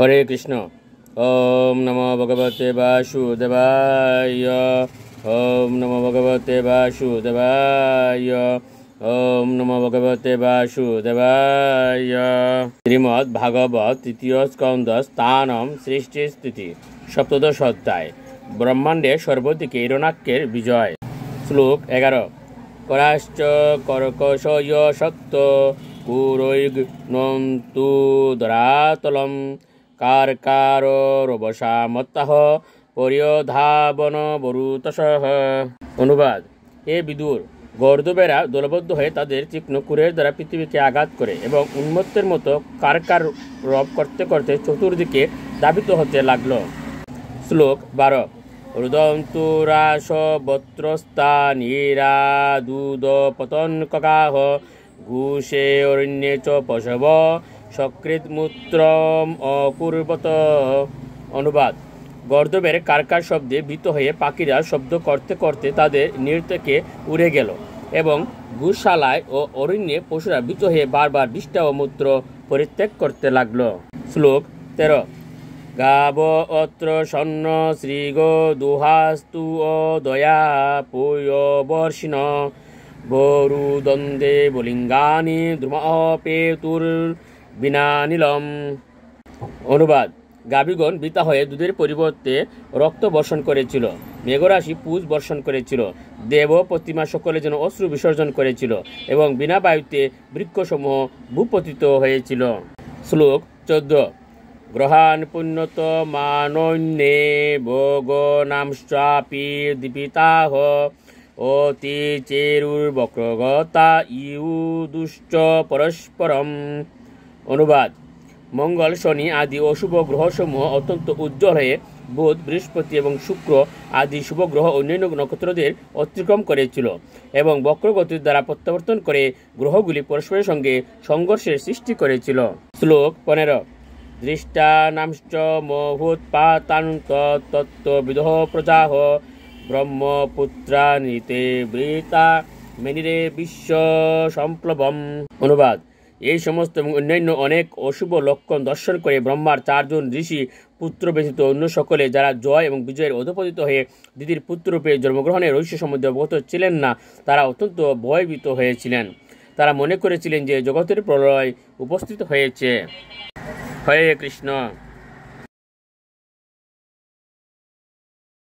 হরে কৃষ্ণ। ওম নমো ভগবতে বাসুদেবায়। ওম নমো ভগবতে বাসুদেবায়। ওম নমো ভগবতে বাসুদেবায়। শ্রীমদ্ ভাগবত তৃতীয় স্কন্ধ স্থানম সৃষ্টি স্থিতি সপ্তদশ অধ্যায়। ব্রহ্মাণ্ডে সর্বদিকে হিরণ্যাক্ষের বিজয়। শ্লোক 11। করাশ্চ কর্কশয় সত্য কুরৈগ্নন্তু ধরাতলম কারকারো রবসামত্তাহ পরিয়ধাবন বরুতসহ। অনুবাদ: হে বিদুর, গর্দভেরা দলবদ্ধ হয়ে তাদের তীক্ষ্ণ কুরের দ্বারা পৃথিবীকে আঘাত করে এবং উন্মত্তের মতো কারকার রব করতে করতে চতুর্দিকে ধাবিত হতে লাগল। শ্লোক 12। রুদন্তুরাস বত্রস্তানিরাদুদ পতনকাহ ঘুষে অরণ্যে চ পশব সকৃতমূত্রম অকুর্বত। অনুবাদ: গর্দভের কারকার শব্দে ভীত হয়ে পাখিরা শব্দ করতে করতে তাদের নীড় থেকে উড়ে গেল এবং গোশালায় ও অরণ্যে পশুরা ভীত হয়ে বারবার বিষ্ঠা ও মূত্র পরিত্যাগ করতে লাগল। শ্লোক 13। গাব অত্র সন্ন শ্রীগো দুহাস্তু ও দয়া পয়বর্ষিণ বরুদন্দে বলিঙ্গানি দ্রুমপেতুর বিনানিলম। অনুবাদ: গাভীগণ বৃথা হয়ে দুধের পরিবর্তে রক্ত বর্ষণ করেছিল, মেঘরাশি পুজ বর্ষণ করেছিল, দেব প্রতিমা সকলে যেন অশ্রু বিসর্জন করেছিল এবং বিনা বায়ুতে বৃক্ষসমূহ ভূপতিত হয়েছিল। শ্লোক 14। গ্রহান পুণ্যত মানন্যে ভোগনামশ্চাপি দীপিতাহ অতি চেরুর্বক্রগতা ইউ দুশ্চ পরস্পরম। অনুবাদ: মঙ্গল, শনি আদি অশুভ গ্রহসমূহ অত্যন্ত উজ্জ্বল হয়ে বুধ, বৃহস্পতি এবং শুক্র আদি শুভ গ্রহ অন্যান্য নক্ষত্রদের অতিক্রম করেছিল এবং বক্রগতির দ্বারা প্রত্যাবর্তন করে গ্রহগুলি পরস্পরের সঙ্গে সংঘর্ষের সৃষ্টি করেছিল। শ্লোক 15। দৃষ্টানাংশ্চ মহোৎপাতান্ত তত্ত্ববিদঃ প্রজাহ ব্রহ্মপুত্রা নিতে বৃতা মেনিরে বিশ্ব সম্প্লবম। অনুবাদ: এই সমস্ত এবং অন্যান্য অনেক অশুভ লক্ষণ দর্শন করে ব্রহ্মার 4 জন ঋষি পুত্র ব্যতীত অন্য সকলে, যারা জয় এবং বিজয়ের অধপতিত হয়ে দিদির পুত্ররূপে জন্মগ্রহণের রহস্য সম্বন্ধে অবগত ছিলেন না, তারা অত্যন্ত ভয়ভীত হয়েছিলেন। তারা মনে করেছিলেন যে জগতের প্রলয় উপস্থিত হয়েছে। হরে কৃষ্ণ।